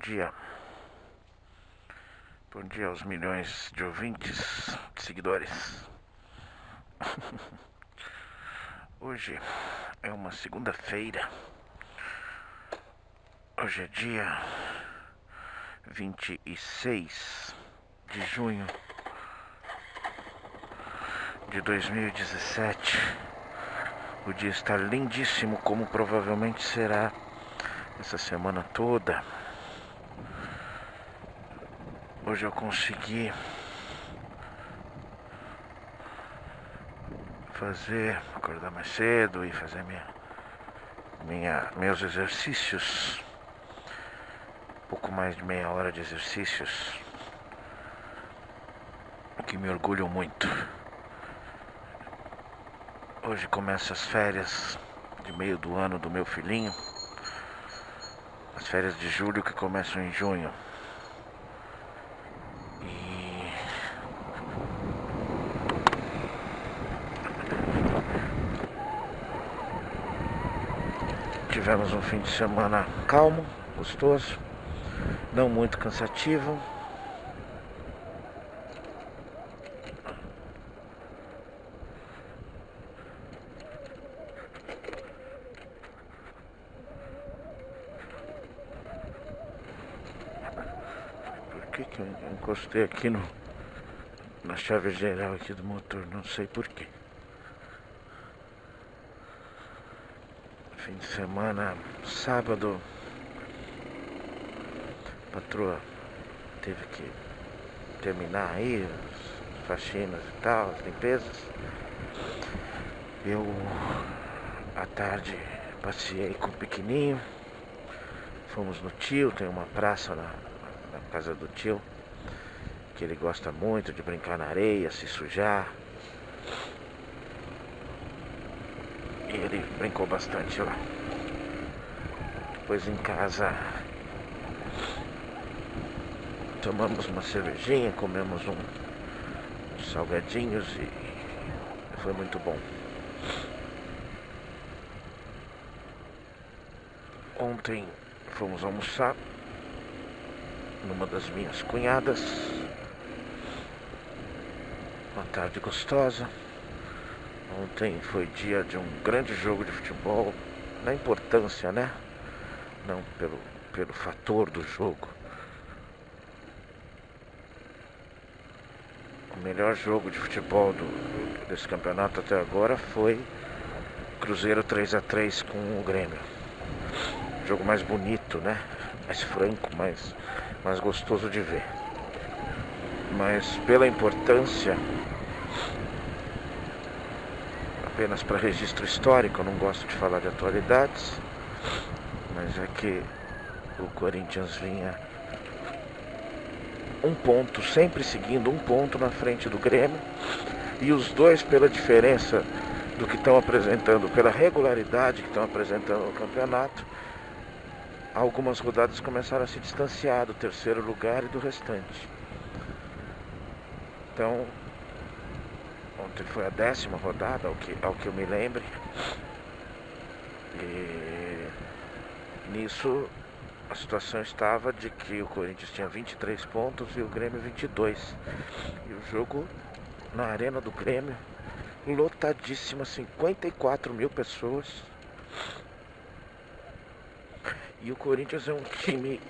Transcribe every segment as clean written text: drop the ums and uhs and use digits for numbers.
dia. Bom dia aos milhões de ouvintes, de seguidores. Hoje é uma segunda-feira. Hoje é dia 26 de junho de 2017. O dia está lindíssimo, como provavelmente será essa semana toda. Hoje eu consegui acordar mais cedo e fazer meus exercícios. Pouco mais de meia hora de exercícios, o que me orgulho muito. Hoje começam as férias de meio do ano do meu filhinho. As férias de julho que começam em junho. E tivemos um fim de semana calmo, gostoso, não muito cansativo. Por que eu encostei aqui na chave geral aqui do motor? Não sei porquê. Fim de semana, sábado, a patroa teve que terminar aí as faxinas e tal, as limpezas. Eu, à tarde, passeei com o pequenininho. Fomos no tio, tem uma praça na casa do tio, que ele gosta muito de brincar na areia, se sujar. E ele brincou bastante lá. Depois em casa tomamos uma cervejinha, comemos uns salgadinhos e foi muito bom. Ontem fomos almoçar numa das minhas cunhadas. Uma tarde gostosa. Ontem foi dia de um grande jogo de futebol, na importância, né? Não pelo fator do jogo. O melhor jogo de futebol desse campeonato até agora foi Cruzeiro 3-3 com o Grêmio. Jogo mais bonito, né? Mais franco, mais gostoso de ver. Mas pela importância, apenas para registro histórico, eu não gosto de falar de atualidades, mas é que o Corinthians vinha um ponto, sempre seguindo um ponto na frente do Grêmio, e os dois, pela diferença do que estão apresentando, pela regularidade que estão apresentando no campeonato, algumas rodadas começaram a se distanciar do terceiro lugar e do restante. Então, ontem foi a 10ª rodada, ao que eu me lembre. E nisso a situação estava de que o Corinthians tinha 23 pontos e o Grêmio 22. E o jogo na arena do Grêmio, lotadíssima, 54 mil pessoas. E o Corinthians é um time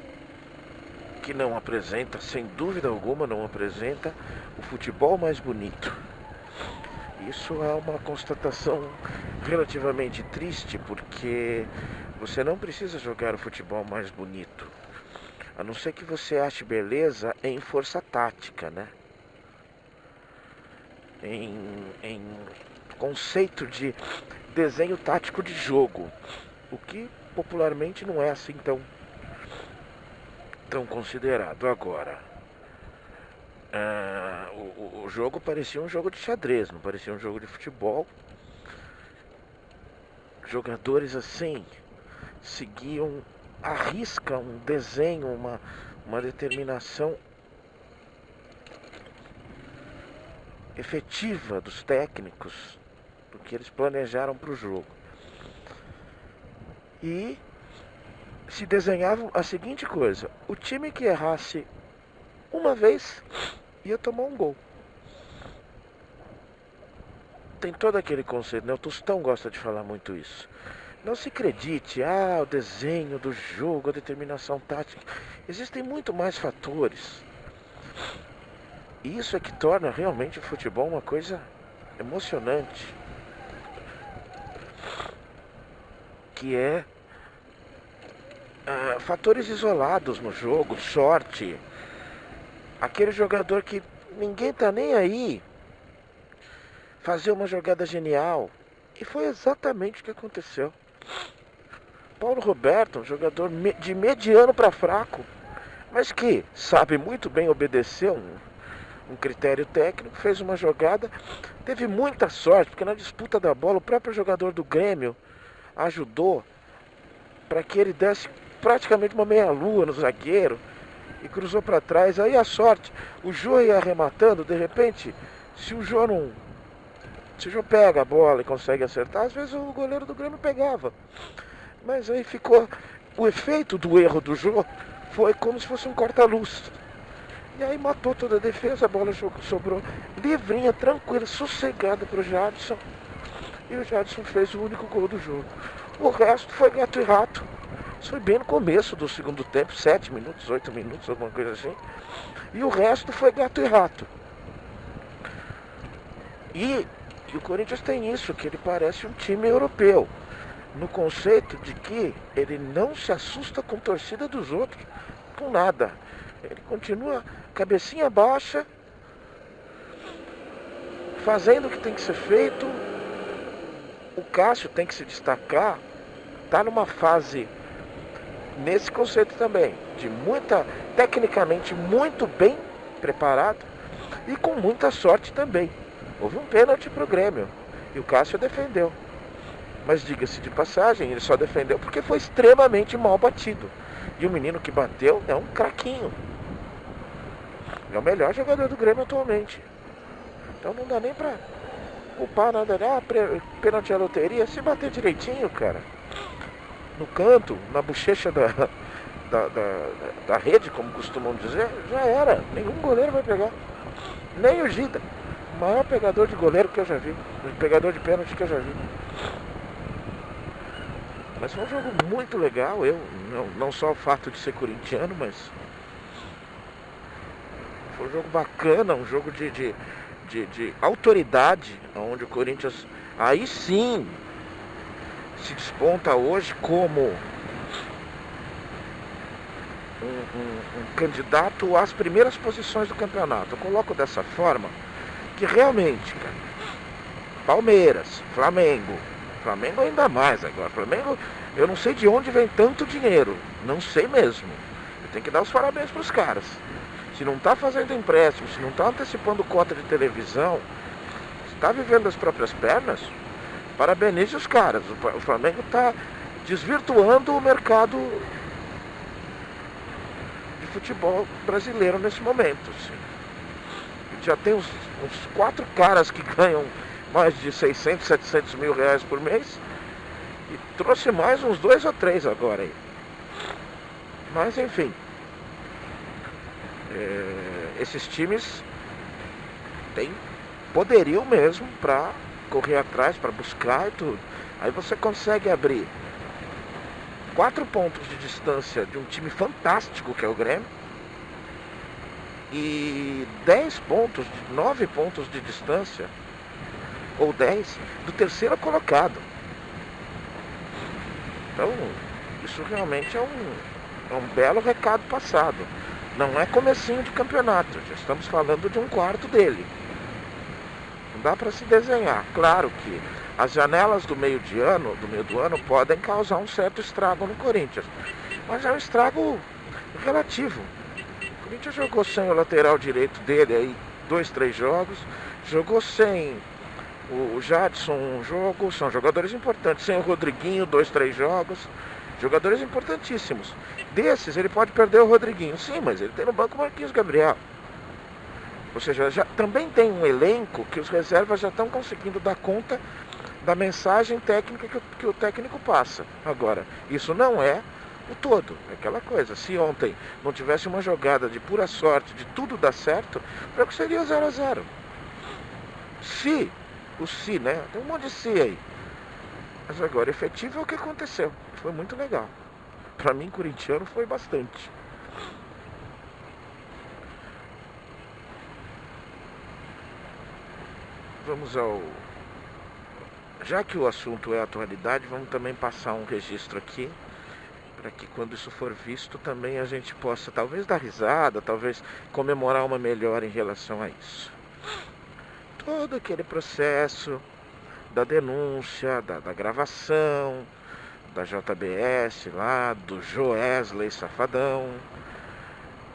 que não apresenta, sem dúvida alguma, não apresenta o futebol mais bonito. Isso é uma constatação relativamente triste, porque você não precisa jogar o futebol mais bonito, a não ser que você ache beleza em força tática, né? Em conceito de desenho tático de jogo, o que popularmente não é assim tão considerado agora. O jogo parecia um jogo de xadrez, não parecia um jogo de futebol. Jogadores assim seguiam à risca um desenho, uma determinação efetiva dos técnicos do que eles planejaram para o jogo. E se desenhava a seguinte coisa: o time que errasse uma vez ia tomar um gol. Tem todo aquele conceito, né? O Tostão gosta de falar muito isso. Não se acredite, o desenho do jogo, a determinação tática. Existem muito mais fatores. E isso é que torna realmente o futebol uma coisa emocionante. Que é fatores isolados no jogo, sorte. Aquele jogador que ninguém tá nem aí, fazer uma jogada genial. E foi exatamente o que aconteceu. Paulo Roberto, um jogador de mediano para fraco, mas que sabe muito bem obedecer um critério técnico, fez uma jogada, teve muita sorte, porque na disputa da bola o próprio jogador do Grêmio ajudou para que ele desse praticamente uma meia-lua no zagueiro e cruzou para trás. Aí a sorte, o Jô ia arrematando, de repente, se o Jô pega a bola e consegue acertar, às vezes o goleiro do Grêmio pegava. Mas aí ficou, o efeito do erro do Jô foi como se fosse um corta-luz. E aí matou toda a defesa, a bola sobrou livrinha, tranquila, sossegada para o Jadson. E o Jadson fez o único gol do jogo. O resto foi gato e rato. Isso foi bem no começo do segundo tempo, 7 minutos, 8 minutos, alguma coisa assim. E o resto foi gato e rato. E o Corinthians tem isso, que ele parece um time europeu. No conceito de que ele não se assusta com a torcida dos outros, com nada. Ele continua cabecinha baixa, fazendo o que tem que ser feito. O Cássio tem que se destacar, está numa fase, nesse conceito também, de tecnicamente muito bem preparado e com muita sorte também. Houve um pênalti para o Grêmio e o Cássio defendeu. Mas diga-se de passagem, ele só defendeu porque foi extremamente mal batido. E o menino que bateu é um craquinho. É o melhor jogador do Grêmio atualmente. Então não dá nem pra culpar nada. Pênalti à loteria, se bater direitinho, cara. No canto, na bochecha da rede, como costumam dizer, já era. Nenhum goleiro vai pegar. Nem o Gida. O maior pegador de goleiro que eu já vi. Pegador de pênalti que eu já vi. Mas foi um jogo muito legal. Não só o fato de ser corintiano, mas foi um jogo bacana, um jogo de autoridade, onde o Corinthians aí sim se desponta hoje como um candidato às primeiras posições do campeonato. Eu coloco dessa forma que realmente, cara, Palmeiras, Flamengo ainda mais agora. Flamengo, eu não sei de onde vem tanto dinheiro. Não sei mesmo. Eu tenho que dar os parabéns para os caras. Se não está fazendo empréstimo, se não está antecipando cota de televisão, se está vivendo das próprias pernas, parabenize os caras. O Flamengo está desvirtuando o mercado de futebol brasileiro nesse momento. Assim. Já tem uns 4 caras que ganham mais de 600, 700 mil reais por mês. E trouxe mais uns 2 ou 3 agora aí. Mas enfim. Esses times têm poderio mesmo para correr atrás, para buscar e tudo. Aí você consegue abrir 4 pontos de distância de um time fantástico que é o Grêmio. E 9 pontos de distância, ou 10, do terceiro colocado. Então, isso realmente é um belo recado passado. Não é comecinho de campeonato, já estamos falando de um quarto dele. Não dá para se desenhar. Claro que as janelas do meio do ano podem causar um certo estrago no Corinthians. Mas é um estrago relativo. O Corinthians jogou sem o lateral direito dele aí 2, 3 jogos. Jogou sem o Jadson um jogo. São jogadores importantes. Sem o Rodriguinho 2, 3 jogos. Jogadores importantíssimos. Desses ele pode perder o Rodriguinho. Sim, mas ele tem no banco o Marquinhos Gabriel. Ou seja, já também tem um elenco que os reservas já estão conseguindo dar conta da mensagem técnica que o técnico passa. Agora, isso não é o todo. É aquela coisa, se ontem não tivesse uma jogada de pura sorte, de tudo dar certo, para que seria 0-0. Se, né? Tem um monte de se aí. Mas agora, efetivo é o que aconteceu. Foi muito legal. Para mim, corintiano, foi bastante. Vamos ao... Já que o assunto é atualidade, vamos também passar um registro aqui, para que quando isso for visto também a gente possa talvez dar risada, talvez comemorar uma melhora em relação a isso. Todo aquele processo da denúncia, da gravação, da JBS lá, do Joesley Safadão,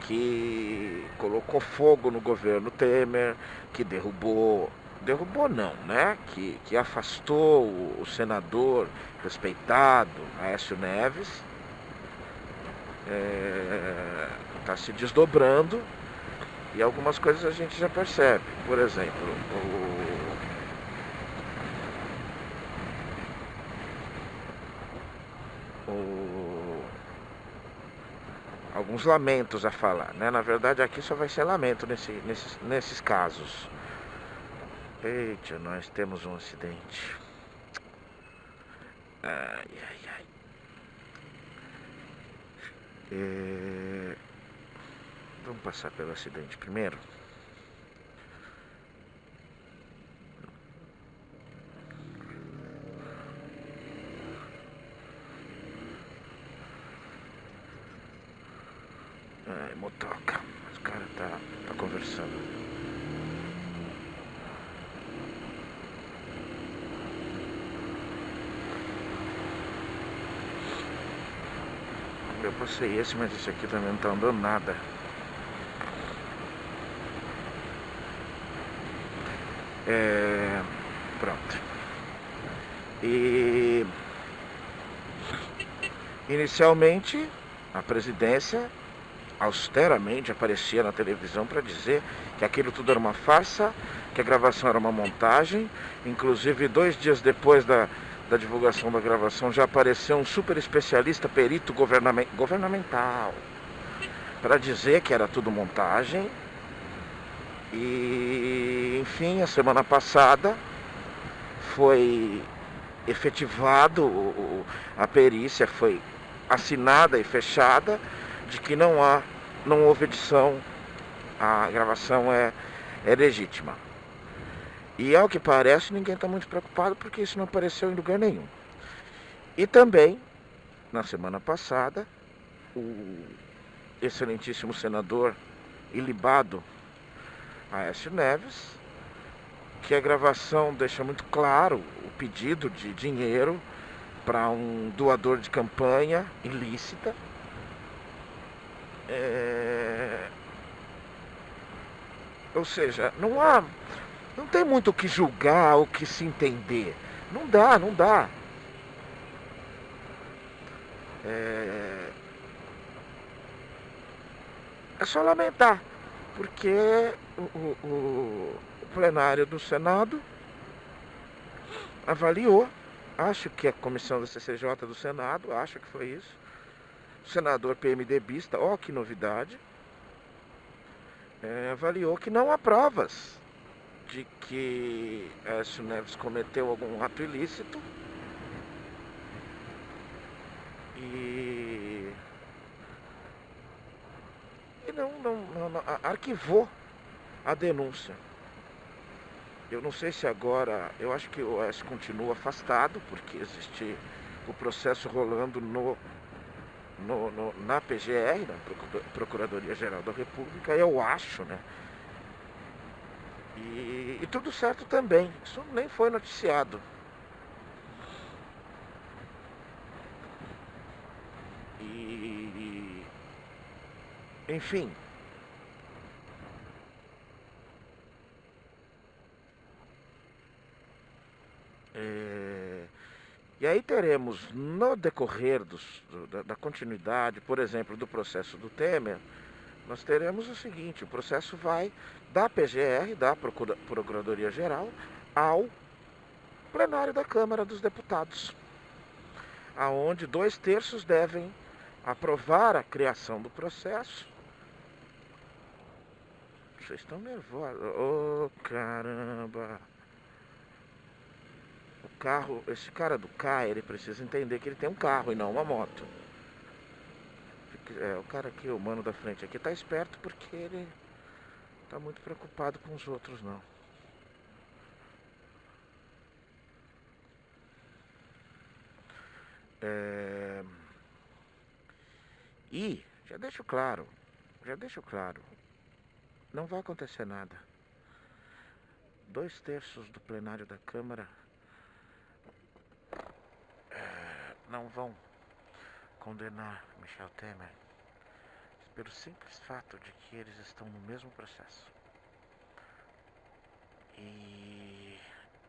que colocou fogo no governo Temer, que derrubou não, né? Que afastou o senador respeitado, Aécio Neves, está se desdobrando e algumas coisas a gente já percebe. Por exemplo, alguns lamentos a falar, né? Na verdade aqui só vai ser lamento nesses casos. Eita, nós temos um acidente. Ai, ai, ai. Vamos passar pelo acidente primeiro. Ai, motoca. Os caras tá conversando. Eu passei esse, mas esse aqui também não tá andando nada. Pronto. E inicialmente a presidência austeramente aparecia na televisão para dizer que aquilo tudo era uma farsa, que a gravação era uma montagem. Inclusive 2 dias depois da divulgação da gravação já apareceu um super especialista perito governamental para dizer que era tudo montagem. E enfim, a semana passada foi efetivado, a perícia foi assinada e fechada de que não houve edição, a gravação é legítima. E ao que parece ninguém está muito preocupado porque isso não apareceu em lugar nenhum. E também, na semana passada, o excelentíssimo senador ilibado Aécio Neves, que a gravação deixa muito claro o pedido de dinheiro para um doador de campanha ilícita. Ou seja, não tem muito o que julgar, o que se entender. Não dá. É só lamentar, porque o plenário do Senado avaliou, acho que a comissão da CCJ do Senado, acho que foi isso, o senador PMDBista, que novidade, avaliou que não há provas de que Aécio Neves cometeu algum ato ilícito e não arquivou a denúncia. Eu não sei se agora, eu acho que o Aécio continua afastado, porque existe o processo rolando na PGR, na Procuradoria-Geral da República, eu acho, né? E tudo certo também, isso nem foi noticiado. Enfim. E aí teremos, no decorrer da continuidade, por exemplo, do processo do Temer, nós teremos o seguinte: o processo vai da PGR, da Procuradoria-Geral, ao plenário da Câmara dos Deputados, aonde 2/3 devem aprovar a criação do processo. Vocês estão nervosos. Ô, caramba. O carro, esse cara do K, ele precisa entender que ele tem um carro e não uma moto. O cara aqui, o mano da frente aqui, tá esperto porque ele tá muito preocupado com os outros, não. E já deixo claro, não vai acontecer nada. 2/3 do plenário da Câmara não vão condenar Michel Temer pelo simples fato de que eles estão no mesmo processo. E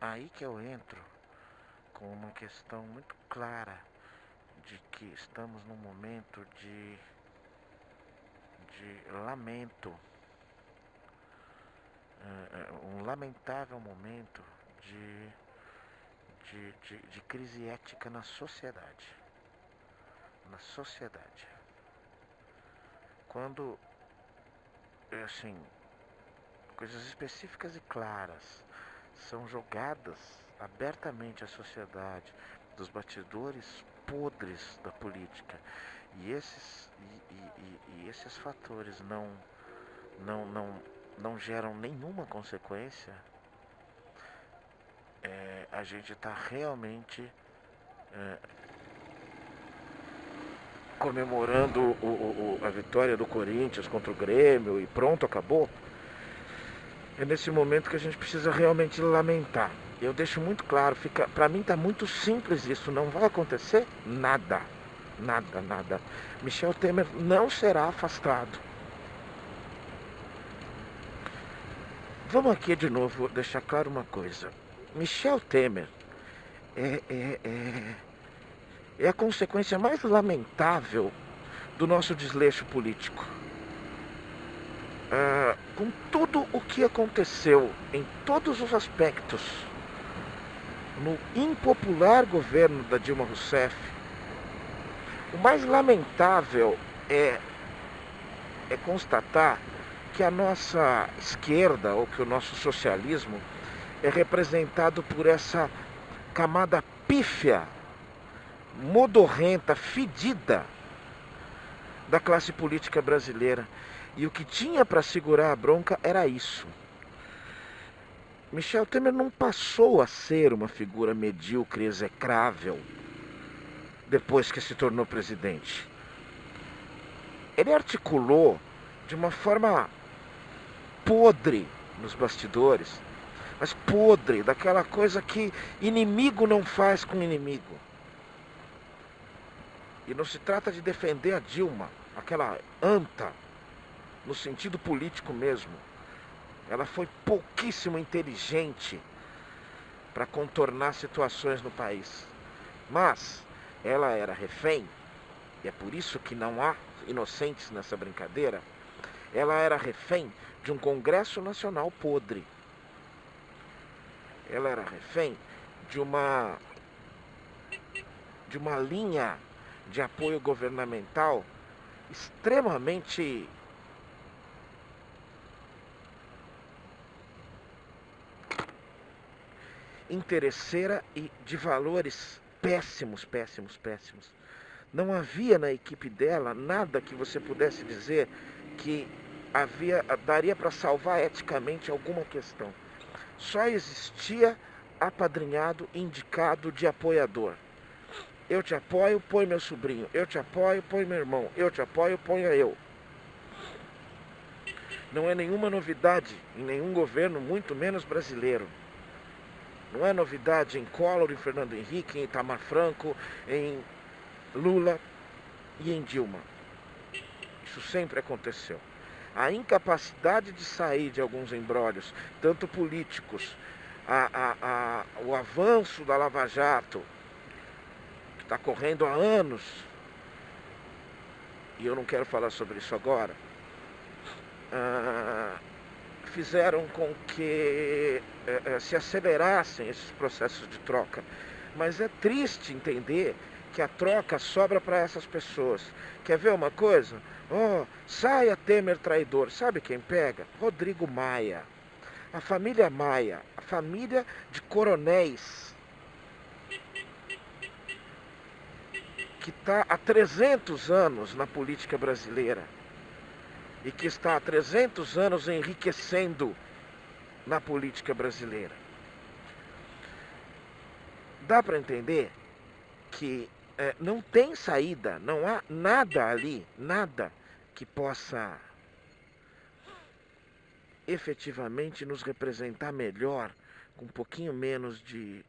aí que eu entro com uma questão muito clara de que estamos num momento de lamento, um lamentável momento de crise ética na sociedade. Quando, assim, coisas específicas e claras são jogadas abertamente à sociedade, dos bastidores podres da política, e esses fatores não geram nenhuma consequência, a gente está realmente comemorando a vitória do Corinthians contra o Grêmio e pronto, acabou. É nesse momento que a gente precisa realmente lamentar. Eu deixo muito claro, para mim está muito simples isso, não vai acontecer nada. Michel Temer não será afastado. Vamos aqui de novo deixar claro uma coisa. Michel Temer é a consequência mais lamentável do nosso desleixo político. Com tudo o que aconteceu em todos os aspectos no impopular governo da Dilma Rousseff, o mais lamentável é constatar que a nossa esquerda, ou que o nosso socialismo, é representado por essa camada pífia, modorrenta, fedida da classe política brasileira. E o que tinha para segurar a bronca era isso. Michel Temer não passou a ser uma figura medíocre, execrável, depois que se tornou presidente. Ele articulou de uma forma podre nos bastidores, mas podre, daquela coisa que inimigo não faz com inimigo. E não se trata de defender a Dilma, aquela anta, no sentido político mesmo. Ela foi pouquíssimo inteligente para contornar situações no país. Mas ela era refém, e é por isso que não há inocentes nessa brincadeira. Ela era refém de um Congresso Nacional podre. Ela era refém de uma linha de apoio governamental extremamente interesseira e de valores péssimos. Não havia na equipe dela nada que você pudesse dizer que daria para salvar eticamente alguma questão. Só existia apadrinhado, indicado de apoiador. Eu te apoio, põe meu sobrinho. Eu te apoio, põe meu irmão. Eu te apoio, ponha eu. Não é nenhuma novidade em nenhum governo, muito menos brasileiro. Não é novidade em Collor, em Fernando Henrique, em Itamar Franco, em Lula e em Dilma. Isso sempre aconteceu. A incapacidade de sair de alguns embrólios, tanto políticos, o avanço da Lava Jato, que está correndo há anos, e eu não quero falar sobre isso agora, fizeram com que se acelerassem esses processos de troca. Mas é triste entender que a troca sobra para essas pessoas. Quer ver uma coisa? Oh, saia Temer traidor. Sabe quem pega? Rodrigo Maia. A família Maia, a família de coronéis, que está há 300 anos na política brasileira e que está há 300 anos enriquecendo na política brasileira. Dá para entender que não tem saída, não há nada ali, nada que possa efetivamente nos representar melhor, com um pouquinho menos de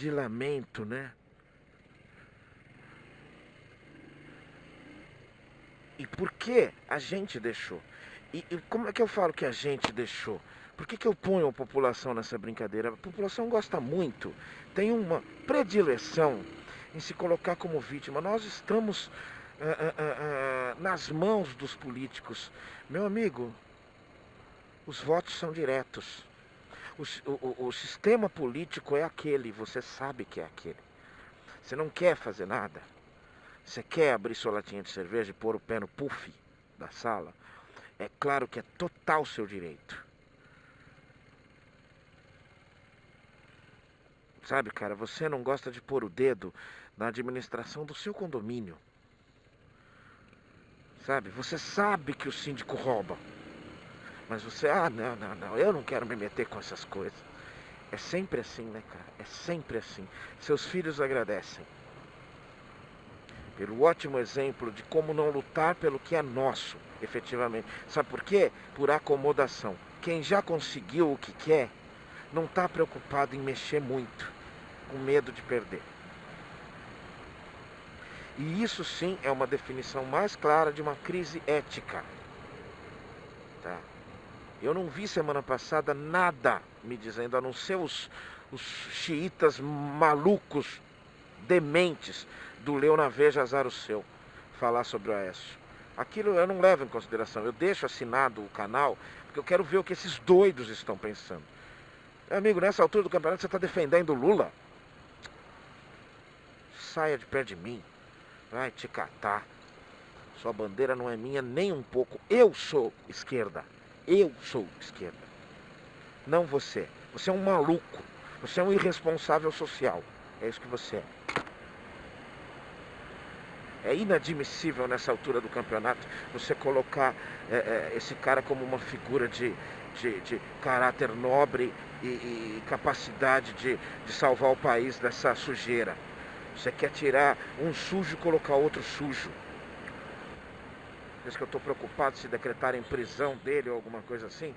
lamento, né? E por que a gente deixou? E como é que eu falo que a gente deixou? Por que eu ponho a população nessa brincadeira? A população gosta muito, tem uma predileção em se colocar como vítima. Nós estamos nas mãos dos políticos. Meu amigo, os votos são diretos. O sistema político é aquele, você sabe que é aquele. Você não quer fazer nada. Você quer abrir sua latinha de cerveja e pôr o pé no puff da sala? É claro que é total seu direito. Sabe, cara, você não gosta de pôr o dedo na administração do seu condomínio. Sabe, você sabe que o síndico rouba. Mas você, não, eu não quero me meter com essas coisas. É sempre assim, né, cara? É sempre assim. Seus filhos agradecem pelo ótimo exemplo de como não lutar pelo que é nosso, efetivamente. Sabe por quê? Por acomodação. Quem já conseguiu o que quer, não está preocupado em mexer muito, com medo de perder. E isso sim é uma definição mais clara de uma crise ética. Tá? Eu não vi semana passada nada me dizendo, a não ser os xiitas malucos, dementes, do Leu na Veja Azar o Seu, falar sobre o Aécio. Aquilo eu não levo em consideração. Eu deixo assinado o canal, porque eu quero ver o que esses doidos estão pensando. Meu amigo, nessa altura do campeonato você está defendendo o Lula? Saia de perto de mim. Vai te catar. Sua bandeira não é minha nem um pouco. Eu sou esquerda. Eu sou esquerda. Não você. Você é um maluco. Você é um irresponsável social. É isso que você é. É inadmissível nessa altura do campeonato você colocar esse cara como uma figura de caráter nobre e capacidade de salvar o país dessa sujeira. Você quer tirar um sujo e colocar outro sujo. Diz que eu estou preocupado se decretarem prisão dele ou alguma coisa assim.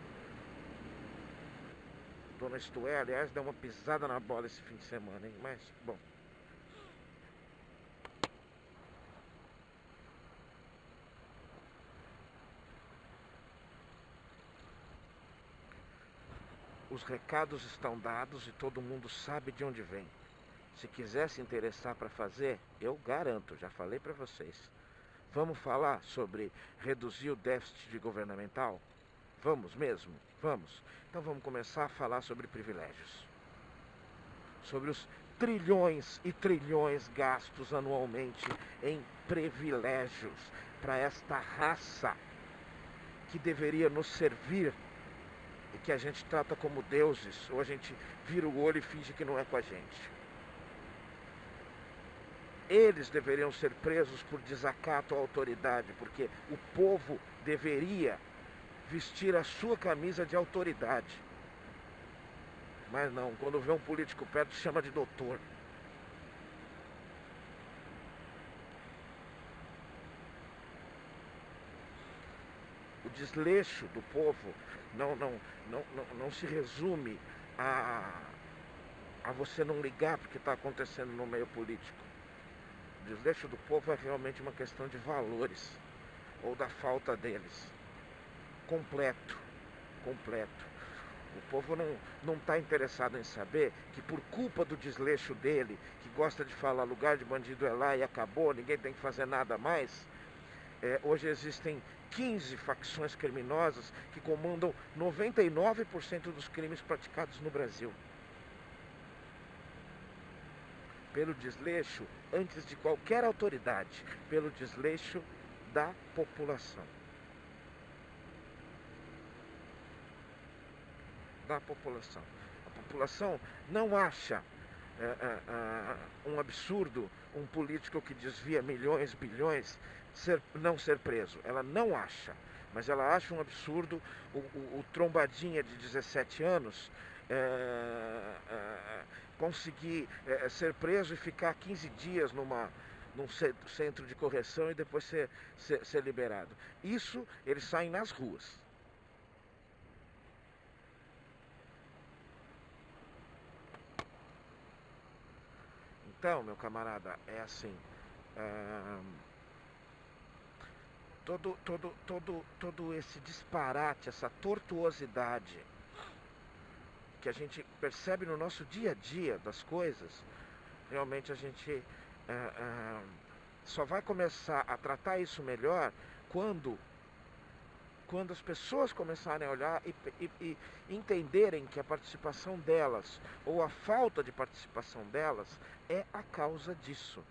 Dona Estué, aliás, deu uma pisada na bola esse fim de semana, hein? Mas, bom. Os recados estão dados e todo mundo sabe de onde vem. Se quiser se interessar para fazer, eu garanto, já falei para vocês. Vamos falar sobre reduzir o déficit governamental? Vamos mesmo? Vamos. Então vamos começar a falar sobre privilégios. Sobre os trilhões e trilhões gastos anualmente em privilégios para esta raça que deveria nos servir e que a gente trata como deuses, ou a gente vira o olho e finge que não é com a gente. Eles deveriam ser presos por desacato à autoridade, porque o povo deveria vestir a sua camisa de autoridade. Mas não, quando vê um político perto, chama de doutor. O desleixo do povo não se resume a você não ligar porque está acontecendo no meio político. O desleixo do povo é realmente uma questão de valores, ou da falta deles. Completo. O povo não está interessado em saber que por culpa do desleixo dele, que gosta de falar lugar de bandido é lá e acabou, ninguém tem que fazer nada mais, hoje existem 15 facções criminosas que comandam 99% dos crimes praticados no Brasil. pelo desleixo, antes de qualquer autoridade, pelo desleixo da população. Da população. A população não acha um absurdo um político que desvia milhões, bilhões, não ser preso. Ela não acha, mas ela acha um absurdo o trombadinha de 17 anos conseguir ser preso e ficar 15 dias num centro de correção e depois ser liberado. Isso, eles saem nas ruas. Então, meu camarada, é assim, todo esse disparate, essa tortuosidade que a gente percebe no nosso dia a dia das coisas, realmente a gente só vai começar a tratar isso melhor quando as pessoas começarem a olhar e entenderem que a participação delas, ou a falta de participação delas, é a causa disso.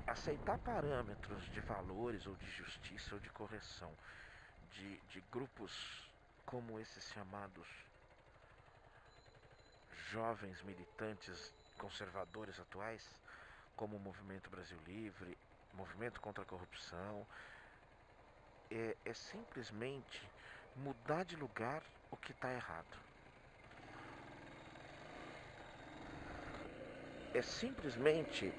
Aceitar parâmetros de valores, ou de justiça, ou de correção, de grupos como esses chamados jovens militantes conservadores atuais, como o Movimento Brasil Livre, Movimento contra a Corrupção, é simplesmente mudar de lugar o que está errado. É simplesmente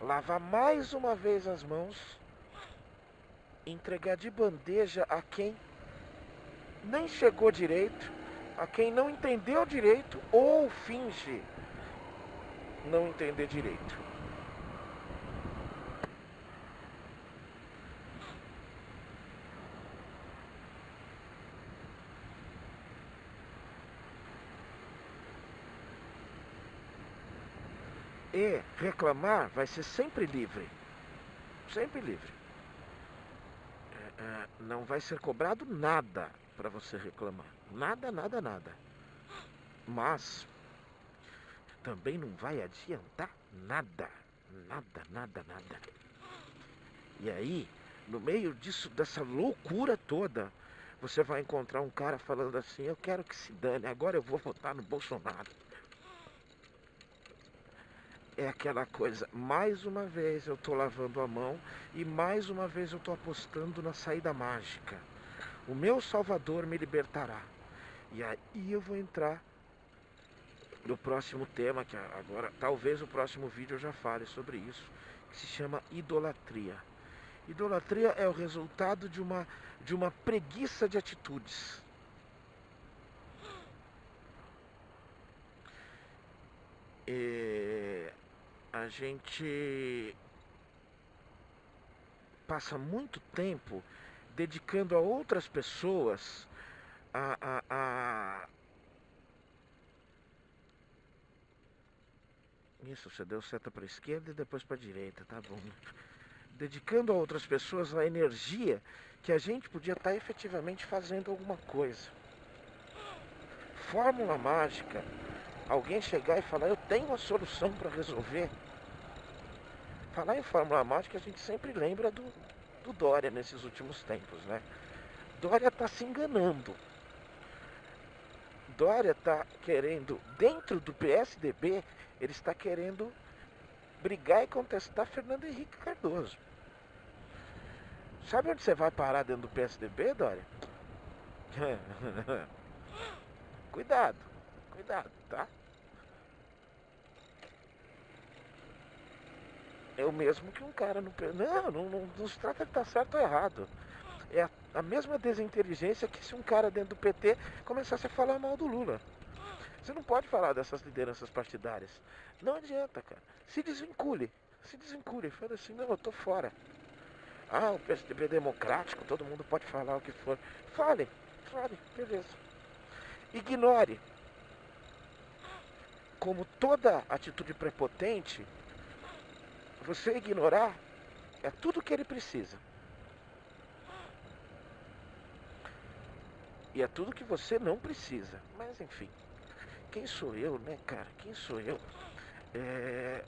lavar mais uma vez as mãos, entregar de bandeja a quem nem chegou direito, a quem não entendeu direito ou finge não entender direito. E reclamar vai ser sempre livre. Sempre livre. Não vai ser cobrado nada para você reclamar. Nada, nada, nada. Mas também não vai adiantar nada. Nada, nada, nada. E aí, no meio disso, dessa loucura toda, você vai encontrar um cara falando assim: eu quero que se dane, agora eu vou votar no Bolsonaro. É aquela coisa, mais uma vez eu tô lavando a mão e mais uma vez eu tô apostando na saída mágica. O meu Salvador me libertará. E aí eu vou entrar no próximo tema, que agora, talvez o próximo vídeo eu já fale sobre isso, que se chama idolatria. Idolatria é o resultado de uma preguiça de atitudes. A gente passa muito tempo dedicando a outras pessoas Isso, você deu seta para a esquerda e depois para a direita, tá bom. Dedicando a outras pessoas a energia que a gente podia estar efetivamente fazendo alguma coisa. Fórmula mágica. Alguém chegar e falar: eu tenho uma solução para resolver. Falar em fórmula mágica, a gente sempre lembra do Dória nesses últimos tempos, né? Dória está se enganando. Dória está querendo, dentro do PSDB, ele está querendo brigar e contestar Fernando Henrique Cardoso. Sabe onde você vai parar dentro do PSDB, Dória? Cuidado, cuidado, tá? É o mesmo que um cara no... Não se trata de estar certo ou errado. É a mesma desinteligência que se um cara dentro do PT começasse a falar mal do Lula. Você não pode falar dessas lideranças partidárias. Não adianta, cara. Se desvincule. Fala assim: não, eu tô fora. Ah, o PSDB é democrático, todo mundo pode falar o que for. Fale, beleza. Ignore. Como toda atitude prepotente, você ignorar é tudo que ele precisa. E é tudo que você não precisa. Mas enfim, quem sou eu, né, cara? Quem sou eu?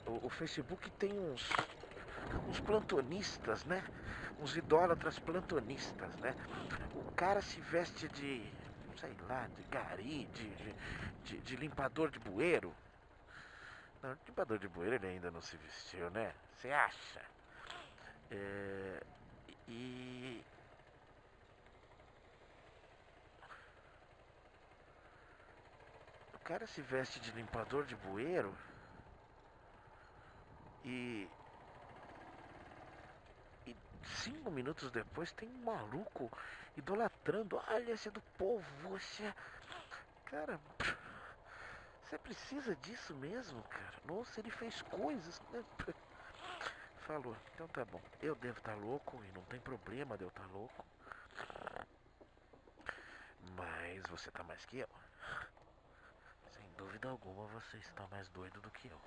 O Facebook tem uns plantonistas, né? Uns idólatras plantonistas, né? O cara se veste de, sei lá, de gari, de limpador de bueiro. Não, de limpador de bueiro ele ainda não se vestiu, né? Você acha? É, e o cara se veste de limpador de bueiro e 5 minutos depois tem um maluco idolatrando. Olha, esse é do povo, você. Cara, você precisa disso mesmo, cara? Nossa, ele fez coisas, né? Falou, então tá bom. Eu devo estar louco e não tem problema de eu estar louco. Mas você tá mais que eu. Sem dúvida alguma você está mais doido do que eu.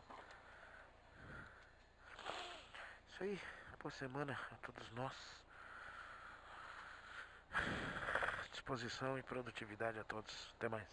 Isso aí, boa semana a todos nós. Disposição e produtividade a todos. Até mais.